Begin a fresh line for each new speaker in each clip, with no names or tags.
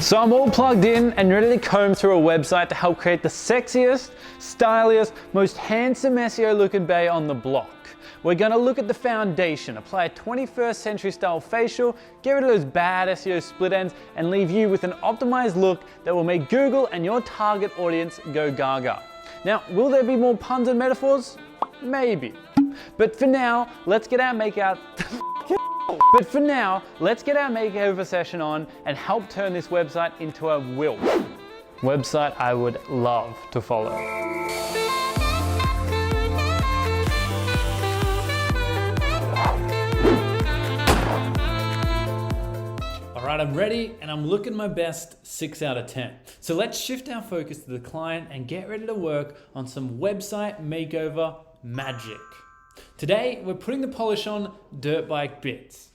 So I'm all plugged in and ready to comb through a website to help create the sexiest, styliest, most handsome SEO looking bay on the block. We're gonna look at the foundation, apply a 21st century style facial, get rid of those bad SEO split ends, and leave you with an optimized look that will make Google and your target audience go gaga. Now, will there be more puns and metaphors? Maybe. But for now, let's get our makeover session on and help turn this website into a website I would love to follow. All right, I'm ready and I'm looking my best 6 out of 10. So let's shift our focus to the client and get ready to work on some website makeover magic. Today, we're putting the polish on dirt bike bits.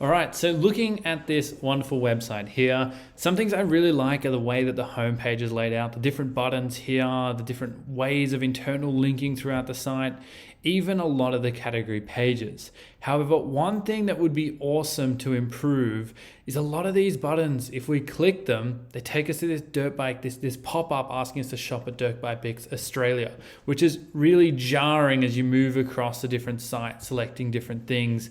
All right, so looking at this wonderful website here, some things I really like are the way that the homepage is laid out, the different buttons here, the different ways of internal linking throughout the site, even a lot of the category pages. However, one thing that would be awesome to improve is a lot of these buttons, if we click them, they take us to this dirt bike, this pop-up asking us to shop at Dirt Bike Bits Australia, which is really jarring as you move across the different sites, selecting different things.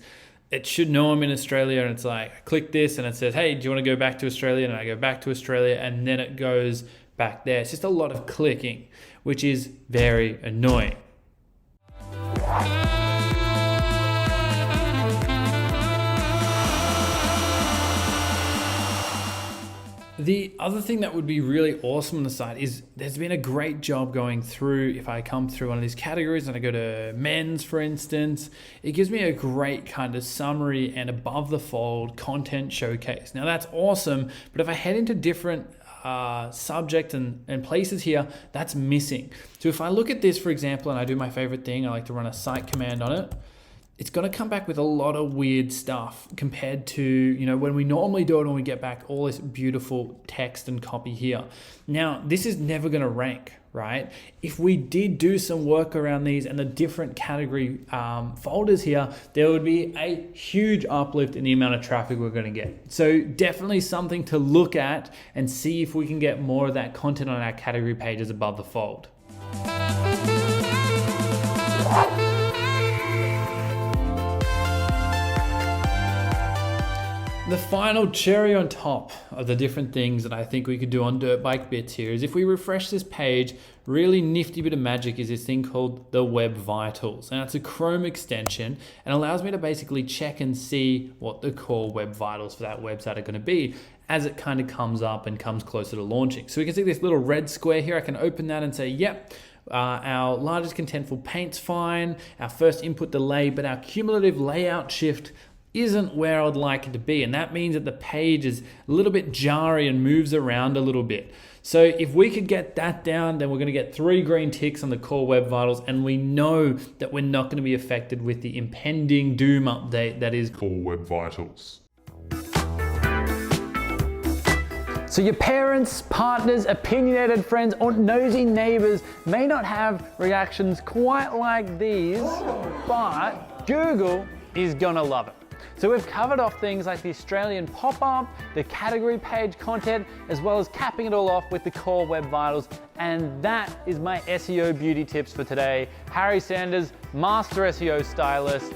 It should know I'm in Australia, and it's like, I click this and it says, hey, do you want to go back to Australia? And I go back to Australia and then it goes back there. It's just a lot of clicking, which is very annoying. The other thing that would be really awesome on the site is there's been a great job going through. If I come through one of these categories and I go to men's, for instance, it gives me a great kind of summary and above the fold content showcase. Now that's awesome, but if I head into different subjects and places here, that's missing. So if I look at this, for example, and I do my favorite thing, I like to run a site command on it, it's going to come back with a lot of weird stuff compared to, when we normally do it and we get back all this beautiful text and copy here. Now, this is never going to rank, right? If we did do some work around these and the different category folders here, there would be a huge uplift in the amount of traffic we're going to get. So definitely something to look at and see if we can get more of that content on our category pages above the fold. The final cherry on top of the different things that I think we could do on Dirt Bike Bits here is if we refresh this page, really nifty bit of magic is this thing called the Web Vitals. And it's a Chrome extension and allows me to basically check and see what the core Web Vitals for that website are going to be as it kind of comes up and comes closer to launching. So we can see this little red square here. I can open that and say, yep, our largest contentful paint's fine, our first input delay, but our cumulative layout shift isn't where I'd like it to be. And that means that the page is a little bit jarry and moves around a little bit. So if we could get that down, then we're going to get 3 green ticks on the core Web Vitals. And we know that we're not going to be affected with the impending doom update that is core Web Vitals. So your parents, partners, opinionated friends, or nosy neighbors may not have reactions quite like these, but Google is gonna love it. So we've covered off things like the Australian pop-up, the category page content, as well as capping it all off with the core Web Vitals. And that is my SEO beauty tips for today. Harry Sanders, Master SEO Stylist.